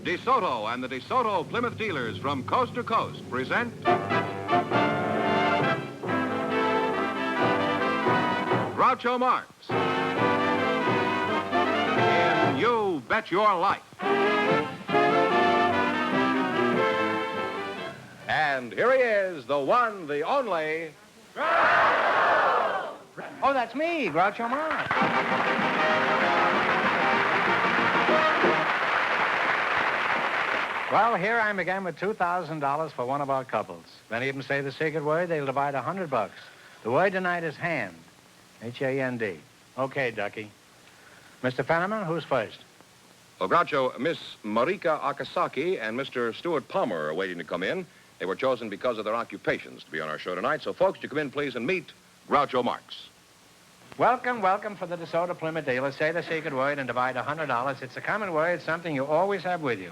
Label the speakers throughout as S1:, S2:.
S1: DeSoto and the DeSoto Plymouth dealers from coast to coast present Groucho Marx in You Bet Your Life. And here he is, the one, the only...
S2: Oh, that's me, Groucho Marx. Well, here I am again with $2,000 for one of our couples. If any of them say the secret word, they'll divide $100. The word tonight is hand. H-A-N-D. Okay, Ducky. Mr. Fenneman, who's first?
S1: Well, Groucho, Miss Marika Akasaki and Mr. Stuart Palmer are waiting to come in. They were chosen because of their occupations to be on our show tonight. So, folks, you come in, please, and meet Groucho Marx.
S2: Welcome, welcome for the DeSoto Plymouth dealers. Say the secret word and divide $100. It's a common word. It's something you always have with you.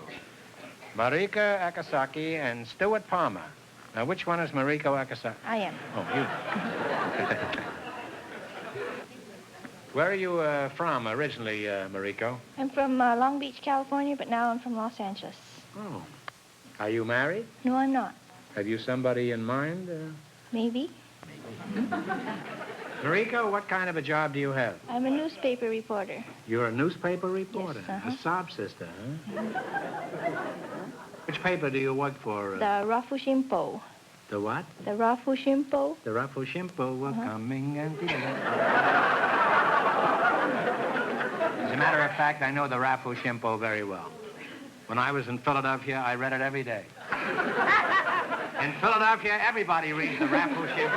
S2: Marika Akasaki and Stuart Palmer. Now, which one is Marika Akasaki?
S3: I am.
S2: Oh, you. Where are you from originally, Mariko?
S3: I'm from Long Beach, California, but now I'm from Los Angeles.
S2: Oh. Are you married?
S3: No, I'm not.
S2: Have you somebody in mind?
S3: Maybe.
S2: Mariko, what kind of a job do you have?
S3: I'm a newspaper reporter.
S2: You're a newspaper reporter?
S3: Yes,
S2: A sob sister, huh? Which paper do you work for?
S3: The Rafushimpo.
S2: The what?
S3: The Rafushimpo.
S2: The Rafushimpo were coming and... As a matter of fact, I know the Rafushimpo very well. When I was in Philadelphia, I read it every day. In Philadelphia, everybody reads the Rafushimpo.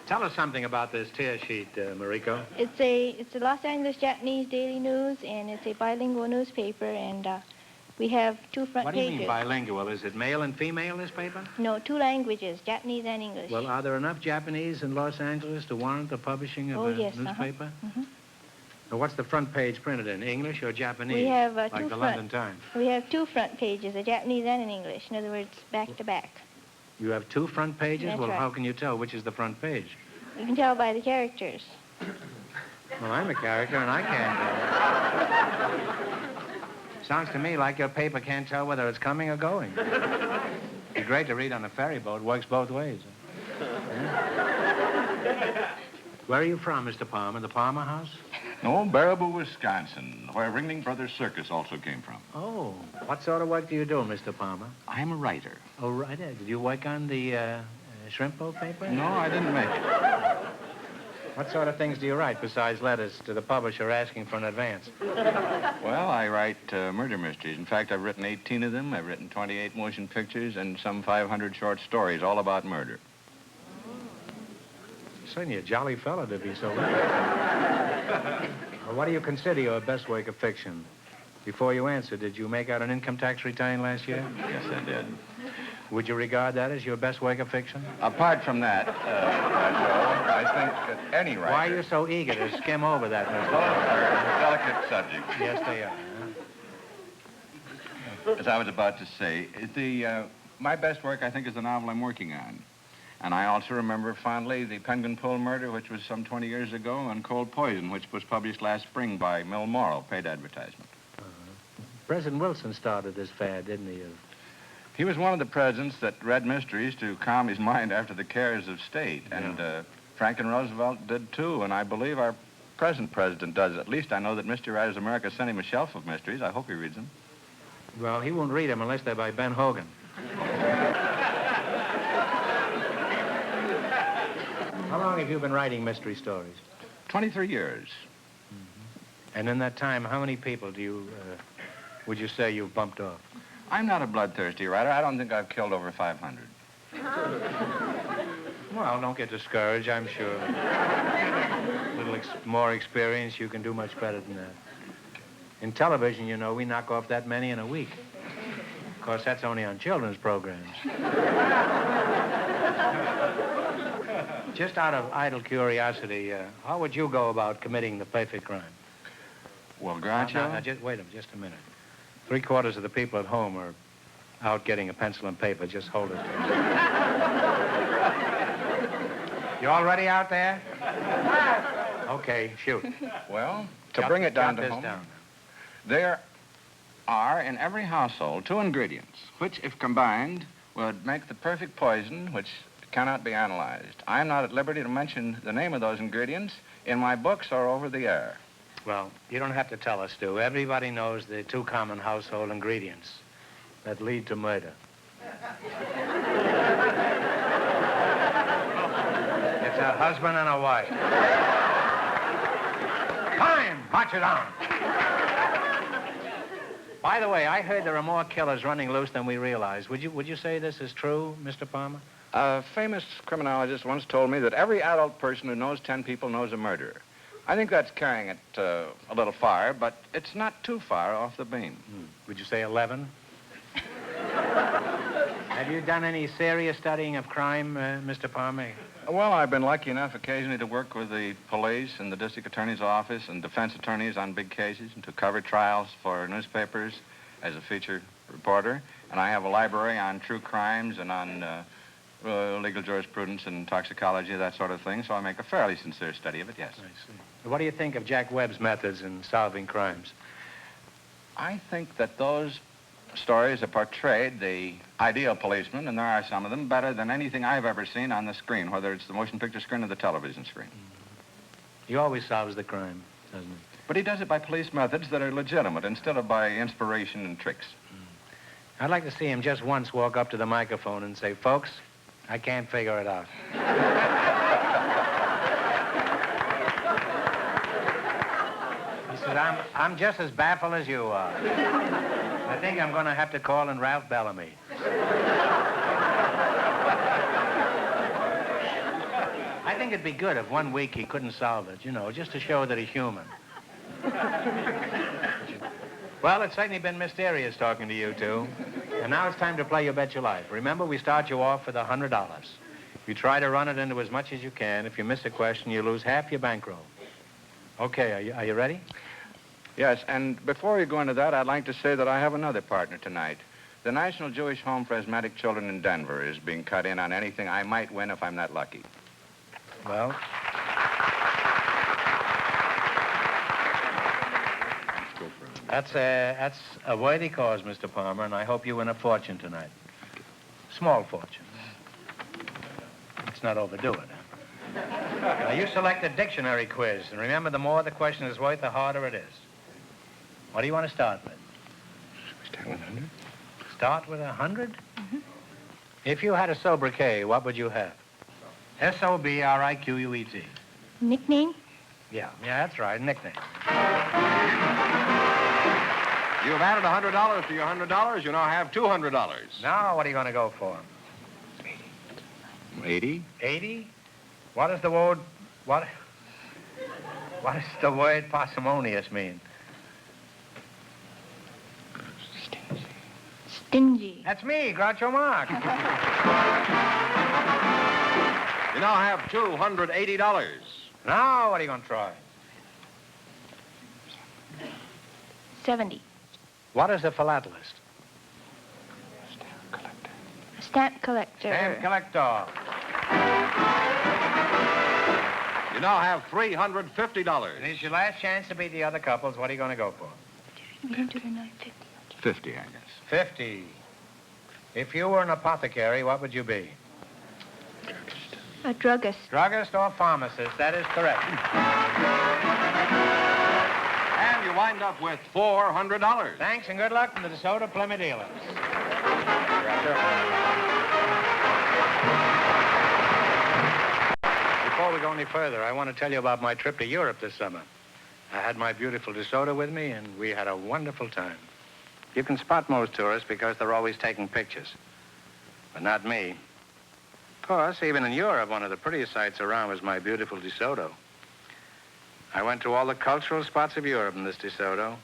S2: Tell us something about this tear sheet, Mariko.
S3: It's a Los Angeles Japanese daily news, and it's a bilingual newspaper, and we have two front pages.
S2: What do you mean bilingual? Is it male and female, this paper?
S3: No, two languages, Japanese and English.
S2: Well, are there enough Japanese in Los Angeles to warrant the publishing of a newspaper? Now, what's the front page printed in, English or Japanese?
S3: We have
S2: like the London Times.
S3: We have two front pages, a Japanese and an English. In other words, back to back.
S2: You have two front pages?
S3: That's
S2: well,
S3: right.
S2: How can you tell which is the front page?
S3: You can tell by the characters.
S2: Well, I'm a character, and I can't tell. Sounds to me like your paper can't tell whether it's coming or going. It'd be great to read on a ferry boat. Works both ways. Where are you from, Mr. Palmer? The Palmer House?
S4: No, Baraboo, Wisconsin, where Ringling Brothers Circus also came from.
S2: Oh. What sort of work do you do, Mr. Palmer?
S4: I'm a writer.
S2: Oh, writer. Did you work on the shrimp boat paper?
S4: No, I didn't make it.
S2: What sort of things do you write besides letters to the publisher asking for an advance?
S4: Well, I write murder mysteries. In fact, I've written 18 of them. I've written 28 motion pictures and some 500 short stories, all about murder.
S2: Certainly a jolly fellow to be so rich. Well, what do you consider your best work of fiction? Before you answer, did you make out an income tax return last year?
S4: Yes, I did.
S2: Would you regard that as your best work of fiction?
S4: Apart from that, I think that any writer...
S2: Why are you so eager to skim over that, Mr.
S4: Delicate subjects.
S2: Yes, they are.
S4: As I was about to say, my best work, I think, is the novel I'm working on. And I also remember fondly the Penguin Pool murder, which was some 20 years ago, and Cold Poison, which was published last spring by Mill Morrow, paid advertisement.
S2: President Wilson started this fad, didn't he?
S4: He was one of the presidents that read mysteries to calm his mind after the cares of state.
S2: Yeah.
S4: And Franklin Roosevelt did, too, and I believe our present president does. At least I know that Mystery Writers America sent him a shelf of mysteries. I hope he reads them.
S2: Well, he won't read them unless they're by Ben Hogan. How long have you been writing mystery stories?
S4: 23 years.
S2: Mm-hmm. And in that time, how many people would you say you've bumped off?
S4: I'm not a bloodthirsty writer. I don't think I've killed over 500.
S2: Well, don't get discouraged, I'm sure. A little more experience, you can do much better than that. In television, you know, we knock off that many in a week. Of course, that's only on children's programs. Just out of idle curiosity, how would you go about committing the perfect crime?
S4: Well, Groucho...
S2: Now, just wait just a minute. 3/4 of the people at home are out getting a pencil and paper. Just hold it. You all ready out there? Okay, shoot.
S4: Well, to bring it down to home,
S2: down.
S4: there are in every household 2 ingredients, which, if combined, would make the perfect poison, which cannot be analyzed. I'm not at liberty to mention the name of those ingredients in my books or over the air.
S2: Well, you don't have to tell us, Stu. Everybody knows the 2 common household ingredients that lead to murder. It's a husband and a wife. Time! March it on! By the way, I heard there are more killers running loose than we realize. Would you say this is true, Mr. Palmer?
S4: A famous criminologist once told me that every adult person who knows 10 people knows a murderer. I think that's carrying it a little far, but it's not too far off the beam.
S2: Would you say 11? Have you done any serious studying of crime, Mr. Palmer?
S4: Well, I've been lucky enough occasionally to work with the police and the district attorney's office and defense attorneys on big cases and to cover trials for newspapers as a feature reporter. And I have a library on true crimes and on legal jurisprudence and toxicology, that sort of thing, so I make a fairly sincere study of it, yes.
S2: I see. What do you think of Jack Webb's methods in solving crimes?
S4: I think that those stories have portrayed the ideal policeman, and there are some of them, better than anything I've ever seen on the screen, whether it's the motion picture screen or the television screen.
S2: He always solves the crime, doesn't he?
S4: But he does it by police methods that are legitimate instead of by inspiration and tricks.
S2: I'd like to see him just once walk up to the microphone and say, folks, I can't figure it out. He said, I'm just as baffled as you are. I think I'm going to have to call in Ralph Bellamy. I think it'd be good if 1 week he couldn't solve it, just to show that he's human. Well, it's certainly been mysterious talking to you two. And now it's time to play You Bet Your Life. Remember, we start you off with $100. You try to run it into as much as you can. If you miss a question, you lose half your bankroll. Okay, are you ready?
S4: Yes, and before we go into that, I'd like to say that I have another partner tonight. The National Jewish Home for Asthmatic Children in Denver is being cut in on anything I might win if I'm that lucky.
S2: Well... That's a worthy cause, Mr. Palmer, and I hope you win a fortune tonight. Small fortune. Let's not overdo it. Now, you select a dictionary quiz, and remember, the more the question is worth, the harder it is. What do you want to start with?
S4: Start with 100.
S2: Start with 100? Mm-hmm. If you had a sobriquet, what would you have? S-O-B-R-I-Q-U-E-T.
S3: Nickname?
S2: Yeah, that's right, nickname.
S1: You've added $100 to your $100. You now have $200.
S2: Now, what are you going to go for?
S4: 80.
S2: 80? What does the word parsimonious mean?
S3: Stingy.
S2: That's me, Groucho Marx.
S1: You now have $280.
S2: Now, what are you going to try?
S3: 70.
S2: What is a philatelist?
S3: Stamp collector.
S2: Stamp collector.
S1: You now have $350.
S2: It's your last chance to beat the other couples. What are you going to go for?
S3: We don't do the 950.
S4: 50, I guess.
S2: 50. If you were an apothecary, what would you be?
S3: A druggist.
S2: Druggist or pharmacist. That is correct.
S1: And you wind up with $400.
S2: Thanks and good luck from the DeSoto Plymouth dealers. Before we go any further, I want to tell you about my trip to Europe this summer. I had my beautiful DeSoto with me, and we had a wonderful time. You can spot most tourists because they're always taking pictures. But not me. Of course, even in Europe, one of the prettiest sights around was my beautiful DeSoto. I went to all the cultural spots of Europe in this DeSoto.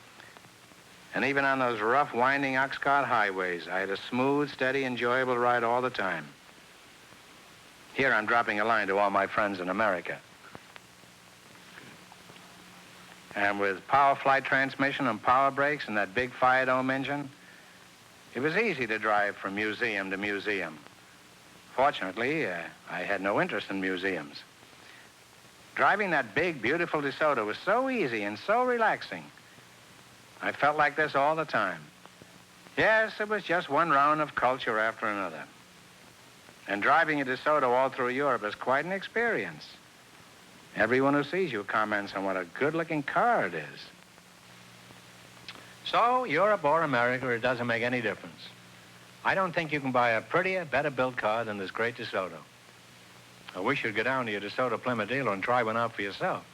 S2: And even on those rough, winding ox-cart highways, I had a smooth, steady, enjoyable ride all the time. Here, I'm dropping a line to all my friends in America. And with power flight transmission and power brakes and that big fire dome engine, It was easy to drive from museum to museum. Fortunately, I had no interest in museums. Driving that big, beautiful DeSoto was so easy and so relaxing. I felt like this all the time. Yes, it was just one round of culture after another. And driving a DeSoto all through Europe is quite an experience. Everyone who sees you comments on what a good-looking car it is. So, Europe or America, it doesn't make any difference. I don't think you can buy a prettier, better-built car than this great DeSoto. I wish you'd go down to your DeSoto Plymouth dealer and try one out for yourself.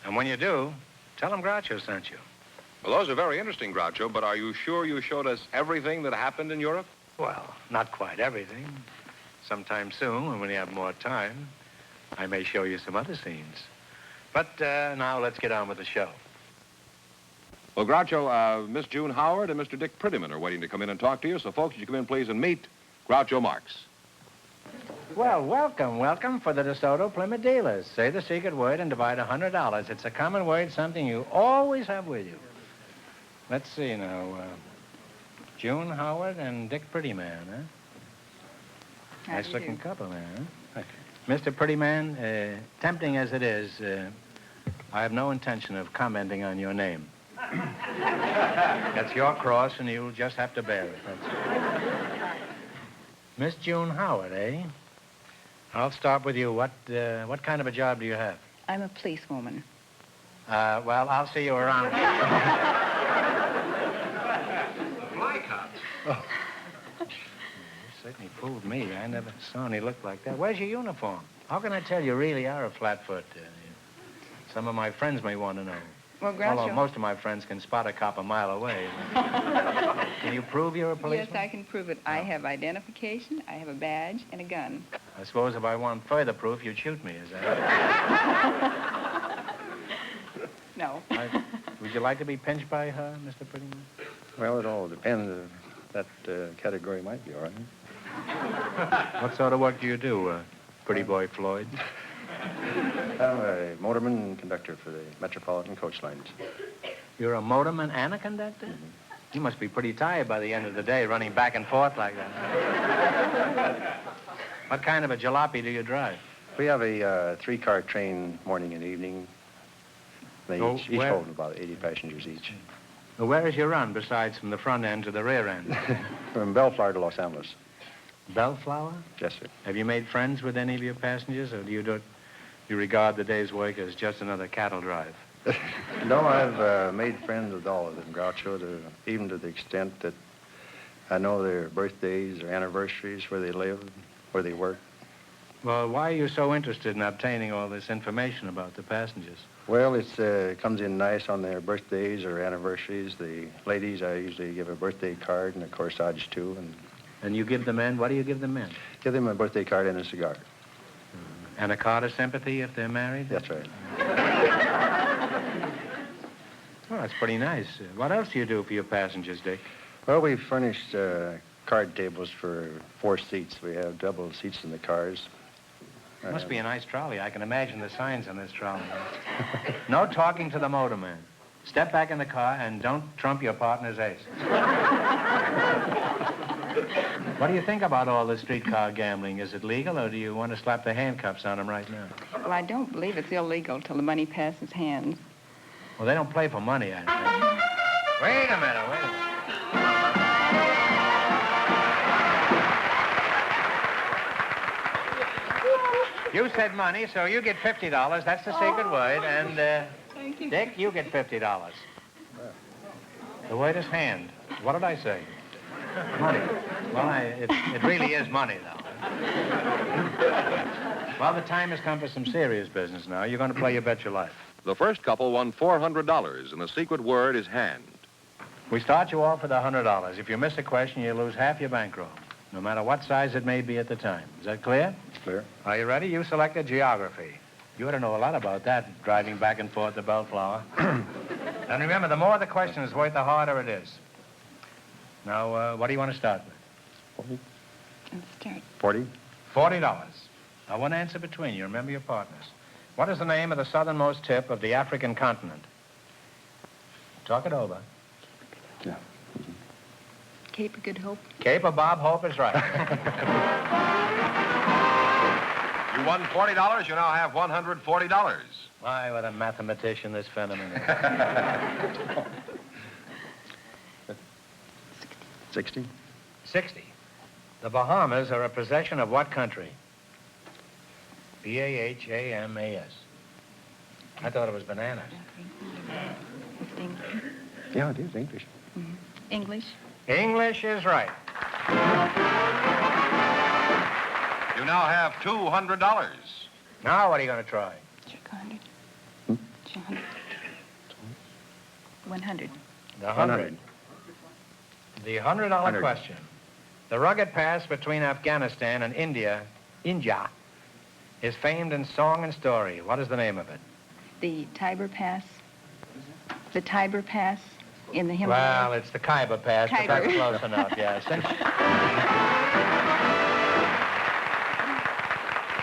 S2: And when you do, tell them Groucho sent you.
S1: Well, those are very interesting, Groucho, but are you sure you showed us everything that happened in Europe?
S2: Well, not quite everything. Sometime soon, when we have more time, I may show you some other scenes. But now let's get on with the show.
S1: Well, Groucho, Miss June Howard and Mr. Dick Prettyman are waiting to come in and talk to you. So, folks, would you come in, please, and meet Groucho Marx.
S2: Well, welcome for the DeSoto Plymouth dealers. Say the secret word and divide $100. It's a common word, something you always have with you. Let's see now. June Howard and Dick Prettyman, huh? Nice-looking couple there, huh? Mr. Prettyman, tempting as it is, I have no intention of commenting on your name. That's your cross, and you'll just have to bear it. That's Miss June Howard, eh? I'll start with you. What kind of a job do you have?
S5: I'm a policewoman.
S2: Well, I'll see you around. Fly cops. Oh. You certainly fooled me. I never saw any look like that. Where's your uniform? How can I tell you really are a flatfoot? Some of my friends may want to know.
S5: Well, Groucho...
S2: Although most of my friends can spot a cop a mile away. Can you prove you're a policeman?
S5: Yes, I can prove it. I have identification, I have a badge, and a gun.
S2: I suppose if I want further proof, you'd shoot me, is that it?
S5: No.
S2: Would you like to be pinched by her, Mr. Prettyman?
S6: Well, it all depends. That category might be all right.
S2: What sort of work do you do, pretty boy Floyd?
S6: I'm a motorman and conductor for the Metropolitan Coach Lines.
S2: You're a motorman and a conductor? Mm-hmm. You must be pretty tired by the end of the day running back and forth like that. What kind of a jalopy do you drive?
S6: We have a three-car train morning and evening. They each hold about 80 passengers each.
S2: Well, where is your run, besides from the front end to the rear end?
S6: From Bellflower to Los Angeles.
S2: Bellflower?
S6: Yes, sir.
S2: Have you made friends with any of your passengers, or do you regard the day's work as just another cattle drive?
S6: No, I've made friends with all of them, Groucho, even to the extent that I know their birthdays or anniversaries, where they live, where they work.
S2: Well, why are you so interested in obtaining all this information about the passengers?
S6: Well, it comes in nice on their birthdays or anniversaries. The ladies, I usually give a birthday card and a corsage, too.
S2: And you give the men, what do you give the men?
S6: Give them a birthday card and a cigar.
S2: And a card of sympathy if they're married?
S6: That's right.
S2: Oh, that's pretty nice. What else do you do for your passengers, Dick?
S6: Well, we furnished card tables for 4 seats. We have double seats in the cars.
S2: It must be a nice trolley. I can imagine the signs on this trolley. No talking to the motorman. Step back in the car and don't trump your partner's ace. What do you think about all this streetcar gambling? Is it legal, or do you want to slap the handcuffs on them right now?
S5: Well, I don't believe it's illegal till the money passes hands.
S2: Well, they don't play for money, I think. Wait a minute. You said money, so you get $50. That's the sacred word. And,
S5: Thank you.
S2: Dick, you get $50. The word is hand. What did I say? Money. Well, it really is money, though. Well, the time has come for some serious business now. You're going to play You Bet Your Life.
S1: The first couple won $400, and the secret word is hand.
S2: We start you off with $100. If you miss a question, you lose half your bankroll, no matter what size it may be at the time. Is that clear?
S6: Clear.
S2: Are you ready? You selected geography. You ought to know a lot about that, driving back and forth to Bellflower. And remember, the more the question is worth, the harder it is. Now, what do you want to start with?
S6: 40.
S5: Let's start.
S6: 40.
S2: $40. Now, one answer between you. Remember your partners. What is the name of the southernmost tip of the African continent? Talk it over.
S6: Yeah.
S5: Cape of Good Hope.
S2: Cape of Bob Hope is right.
S1: You won $40. You now have $140.
S2: Why, what a mathematician this phenomenon is.
S6: 60?
S2: 60. The Bahamas are a possession of what country? B-A-H-A-M-A-S. I thought it was bananas.
S5: It's English.
S6: Yeah, it is English.
S5: English.
S2: English is right.
S1: You now have $200.
S2: Now what are you going to try?
S5: Check 100. 200. 100.
S2: The 100. The $100
S6: 100.
S2: question. The rugged pass between Afghanistan and India, is famed in song and story. What is the name of it?
S5: The Tiber Pass. The Tiber Pass in the Himalayas.
S2: Well, it's the Khyber Pass, but
S5: Khyber.
S2: that's close enough, yes.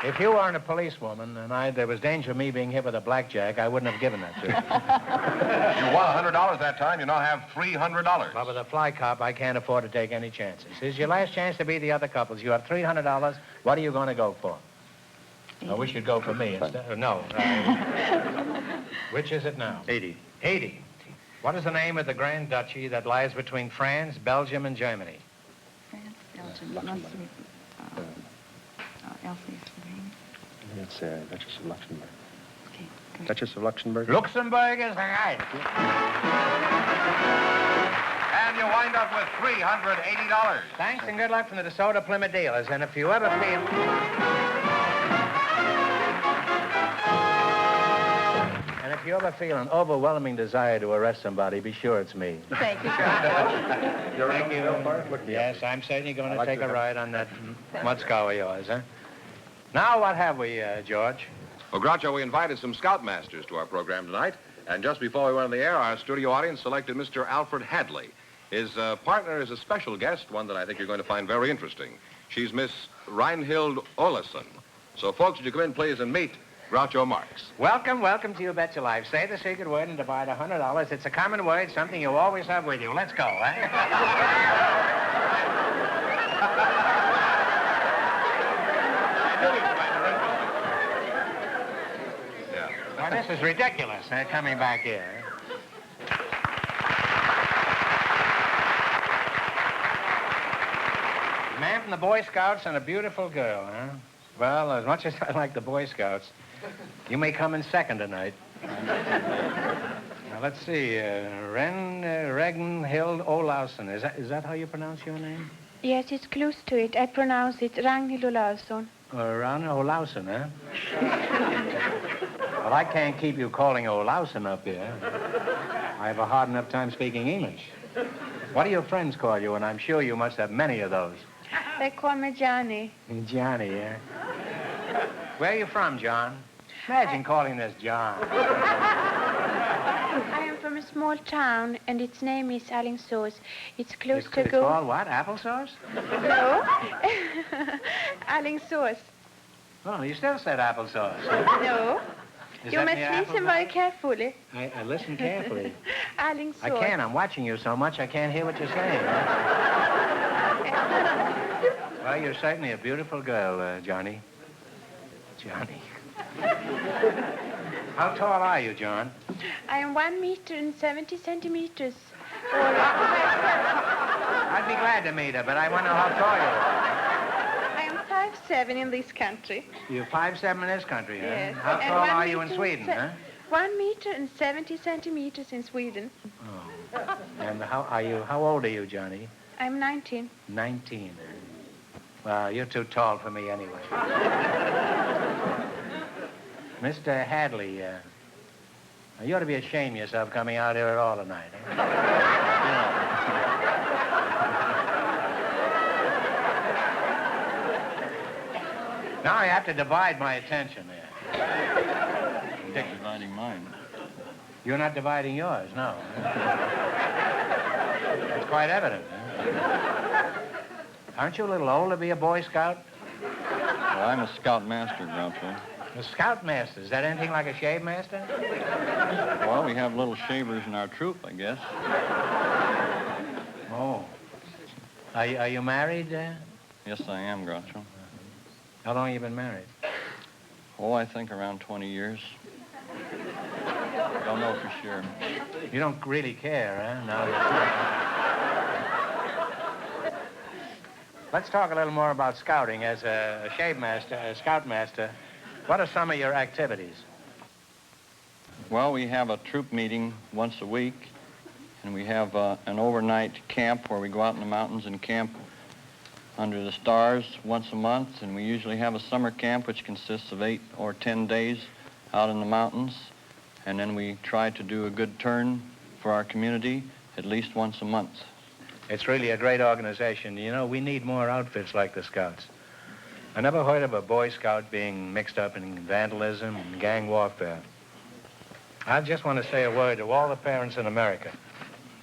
S2: If you weren't a policewoman and there was danger of me being hit with a blackjack, I wouldn't have given that to you.
S1: You won $100 that time. You now have $300.
S2: But with a fly cop, I can't afford to take any chances. This is your last chance to beat the other couples. You have $300. What are you going to go for? I wish you'd go for me instead. No. Which is it now?
S6: 80.
S2: 80. What is the name of the Grand Duchy that lies between France, Belgium, and Germany?
S5: France, Belgium,
S6: Luxembourg.
S5: Elsie,
S6: It's Duchess of Luxembourg.
S5: Okay, good.
S6: Duchess of Luxembourg?
S2: Luxembourg is right.
S1: And you wind up with $380.
S2: Thanks and good luck from the DeSoto Plymouth dealers. And if you ever feel... And if you ever feel an overwhelming desire to arrest somebody, be sure it's me.
S5: Thank you, Groucho.
S6: You're Thank you. Look me up.
S2: Yes, I'm certainly going to
S6: like
S2: take
S6: to
S2: a
S6: have-
S2: ride on that mudskow of yours, huh? Now what have we, George?
S1: Well, Groucho, we invited some scoutmasters to our program tonight. And just before we went on the air, our studio audience selected Mr. Alfred Hadley. His partner is a special guest, one that I think you're going to find very interesting. She's Miss Reinhild Olesen. So, folks, would you come in, please, and meet Groucho Marx.
S2: Welcome to You Bet Your Life. Say the secret word and divide $100. It's a common word, something you always have with you. Let's go, Well, this is ridiculous, coming back here. A man from the Boy Scouts and a beautiful girl, huh? Well, as much as I like the Boy Scouts, you may come in second tonight. Now, let's see. Ragnhild Olausen. Is that how you pronounce your name?
S3: Yes, it's close to it. I pronounce it Ragnhild Olausson.
S2: Ragnhild Olausen, huh? Well, I can't keep you calling Olausen up here. I have a hard enough time speaking English. What do your friends call you? And I'm sure you must have many of those.
S3: They call me Johnny.
S2: Johnny, yeah? Where are you from, John? Imagine calling this John.
S3: I am from a small town, and its name is Alingsås. It's close to
S2: It's
S3: go.
S2: called what? Applesauce?
S3: No. Alingsås.
S2: Oh, you still said applesauce.
S3: No.
S2: Is
S3: You
S2: that
S3: must
S2: near
S3: listen
S2: Appleton?
S3: very carefully.
S2: I listen carefully.
S3: Alingsås.
S2: I can't. I'm watching you so much I can't hear what you're saying. Well, you're certainly a beautiful girl, Johnny. Johnny. How tall are you, John?
S3: I am 1 meter and 70 centimeters.
S2: I'd be glad to meet her, but I want to know how tall you
S3: I am 5'7" in this country.
S2: are. You're 5'7" in this country, huh?
S3: Yes.
S2: How
S3: And
S2: tall
S3: 1
S2: are you in
S3: meter
S2: Sweden,
S3: and
S2: huh?
S3: 1 meter and 70 centimeters in Sweden.
S2: Oh. And how old are you, Johnny?
S3: I'm 19.
S2: 19. Well, you're too tall for me anyway. Mr. Hadley, you ought to be ashamed of yourself coming out here at all tonight. Now I have to divide my attention here.
S4: You're dividing mine.
S2: You're not dividing yours, no. It's quite evident. Huh? Aren't you a little old to be a Boy Scout?
S4: Well, I'm a scoutmaster, Groucho.
S2: A scoutmaster. Is that anything like a shave master?
S4: Well, we have little shavers in our troop, I guess.
S2: Oh. Are you married?
S7: Yes, I am, Groucho.
S2: How long have you been married?
S7: Oh, I think around 20 years. Don't know for sure.
S2: You don't really care, huh? No. Let's talk a little more about scouting. As a scoutmaster, what are some of your activities?
S7: Well, we have a troop meeting once a week, and we have an overnight camp where we go out in the mountains and camp under the stars once a month, and we usually have a summer camp which consists of 8 or 10 days out in the mountains, and then we try to do a good turn for our community at least once a month.
S2: It's really a great organization. You know, we need more outfits like the Scouts. I never heard of a Boy Scout being mixed up in vandalism and gang warfare. I just want to say a word to all the parents in America.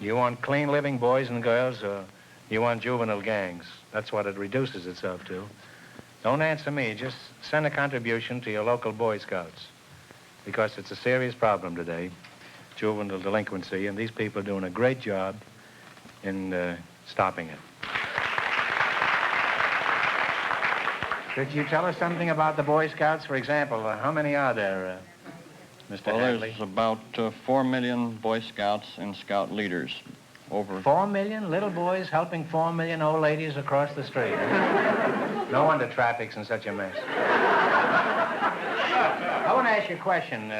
S2: You want clean living boys and girls, or you want juvenile gangs? That's what it reduces itself to. Don't answer me. Just send a contribution to your local Boy Scouts, because it's a serious problem today, juvenile delinquency, and these people are doing a great job in stopping it. Could you tell us something about the Boy Scouts? For example, how many are there, Mr.
S7: Well,
S2: Hadley?
S7: there's about 4 million Boy Scouts and Scout leaders. Over
S2: 4 million little boys helping 4 million old ladies across the street. No wonder traffic's in such a mess. I want to ask you a question,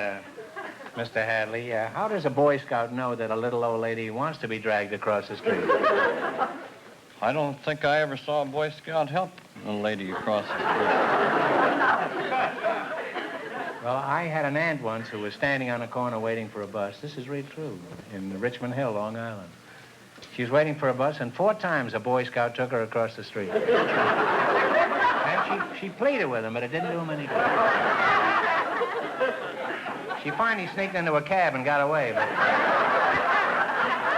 S2: Mr. Hadley. How does a Boy Scout know that a little old lady wants to be dragged across the street?
S7: I don't think I ever saw a Boy Scout help a lady across the street.
S2: Well, I had an aunt once who was standing on a corner waiting for a bus. This is really true, in Richmond Hill, Long Island. She was waiting for a bus, and 4 times a Boy Scout took her across the street. And she pleaded with him, but it didn't do him any good. She finally sneaked into a cab and got away, but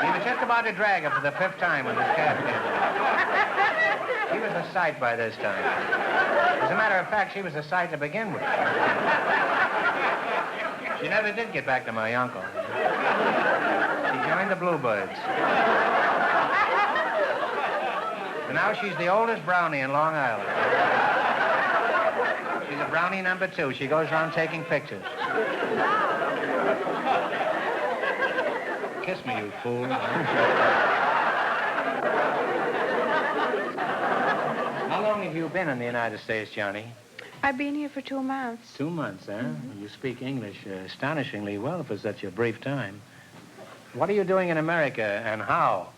S2: he was just about to drag her for the 5th time when this cab came. She was a sight by this time. As a matter of fact, she was a sight to begin with. She never did get back to my uncle. She joined the Bluebirds. And now she's the oldest brownie in Long Island. She's a brownie number 2. She goes around taking pictures. Kiss me, you fool. How long have you been in the United States, Johnny?
S8: I've been here for 2 months.
S2: 2 months, huh? You speak English astonishingly well for such a brief time. What are you doing in America, and how?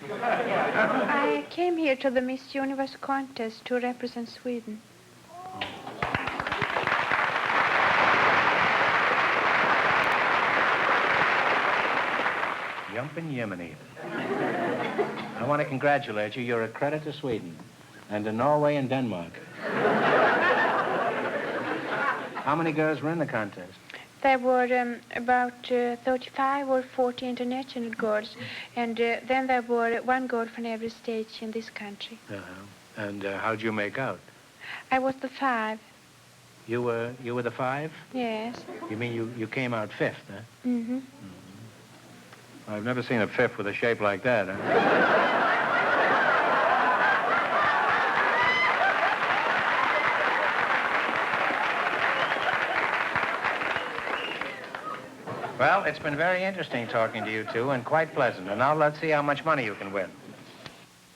S8: I came here to the Miss Universe contest to represent Sweden.
S2: Jumpin' Yemeni. I want to congratulate you. You're a credit to Sweden and to Norway and Denmark. How many girls were in the contest?
S8: There were about 35 or 40 international girls, and then there were 1 girl from every state in this country.
S2: And how'd you make out?
S8: I was the 5.
S2: You were the 5?
S8: Yes.
S2: You mean you came out 5th, huh?
S8: Mm-hmm.
S2: I've never seen a 5th with a shape like that, huh? Well, it's been very interesting talking to you two, and quite pleasant. And now let's see how much money you can win.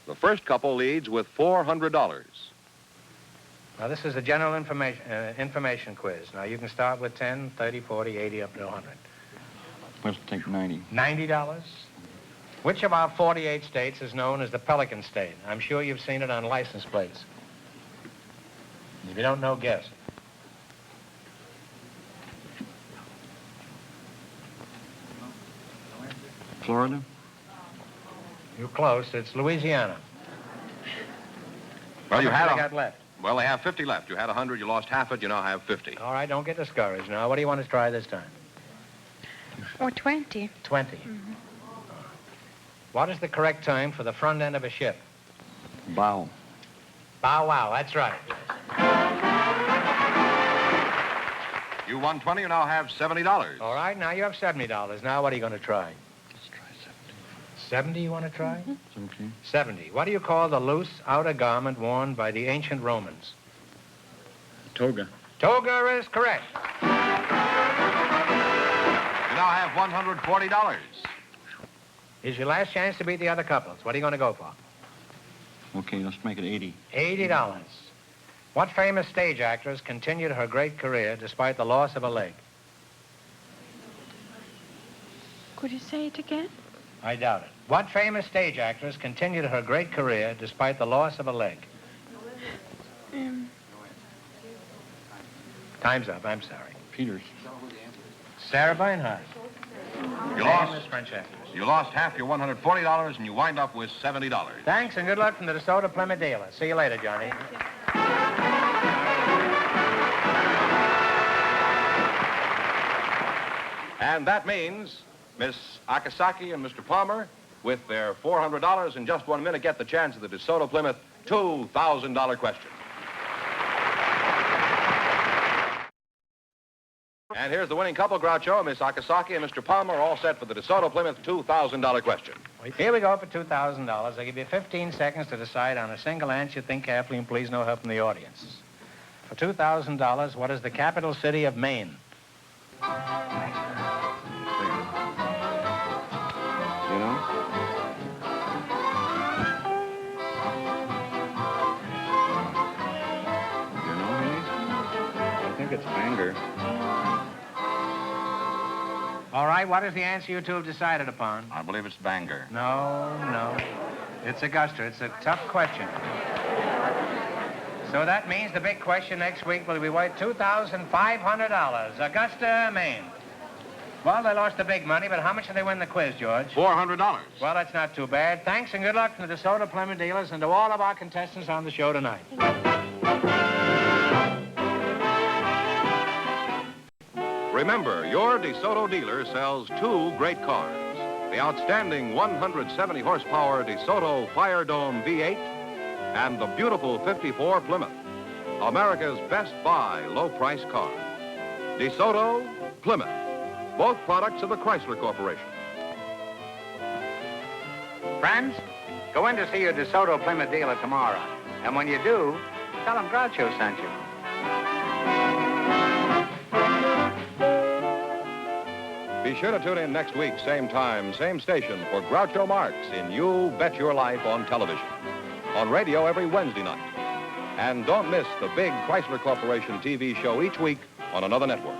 S1: The first couple leads with $400.
S2: Now, this is a general information quiz. Now, you can start with 10, 30, 40, 80, up to 100.
S7: Let's take 90.
S2: $90? Which of our 48 states is known as the Pelican State? I'm sure you've seen it on license plates. If you don't know, guess.
S7: Florida?
S2: You're close. It's Louisiana.
S1: Well, you
S2: How
S1: had
S2: many got left?
S1: Well, they have 50 left. You had 100, you lost half it, you now have 50.
S2: All right, don't get discouraged now. What do you want to try this time?
S8: Or 20.
S2: 20.
S8: Mm-hmm.
S2: What is the correct time for the front end of a ship?
S7: Bow.
S2: Bow wow, that's right.
S1: You won 20, you now have $70.
S2: All right, now you have $70. Now what are you going to try?
S7: Let's try
S2: 70 you want to try?
S7: Okay.
S2: 70. What do you call the loose outer garment worn by the ancient Romans?
S7: Toga.
S2: Toga is correct.
S1: You now have $140.
S2: Here's your last chance to beat the other couples. What are you going to go for?
S7: Okay, let's make it 80.
S2: $80. What famous stage actress continued her great career despite the loss of a leg?
S8: Could you say it again?
S2: I doubt it. What famous stage actress continued her great career despite the loss of a leg? Time's up. I'm sorry.
S7: Peters.
S2: Sarah Bernhardt.
S1: You lost.
S2: Famous French actress.
S1: You lost half your $140, and you wind up with $70.
S2: Thanks and good luck from the DeSoto Plymouth dealer. See you later, Johnny.
S1: And that means Miss Akasaki and Mr. Palmer, with their $400 in just 1 minute, get the chance of the DeSoto Plymouth $2,000 question. And here's the winning couple, Groucho, Miss Akasaki and Mr. Palmer, all set for the DeSoto Plymouth $2,000 question.
S2: Here we go for $2,000. I'll give you 15 seconds to decide on a single answer. Think carefully and please no help from the audience. For $2,000, what is the capital city of Maine?
S4: You know? You know, Henry? I think it's Bangor.
S2: All right, what is the answer you two have decided upon?
S4: I believe it's Bangor.
S2: No. It's Augusta. It's a tough question. So that means the big question next week will be worth $2,500. Augusta, Maine. Well, they lost the big money, but how much did they win the quiz, George?
S1: $400.
S2: Well, that's not too bad. Thanks and good luck from the DeSoto Plymouth dealers and to all of our contestants on the show tonight.
S1: Remember, your DeSoto dealer sells 2 great cars. The outstanding 170 horsepower DeSoto Fire Dome V8 and the beautiful 54 Plymouth. America's best buy low-price car. DeSoto, Plymouth. Both products of the Chrysler Corporation.
S2: Friends, go in to see your DeSoto Plymouth dealer tomorrow. And when you do, tell them Groucho sent you.
S1: Be sure to tune in next week, same time, same station, for Groucho Marx in You Bet Your Life on television. On radio every Wednesday night. And don't miss the big Chrysler Corporation TV show each week on another network.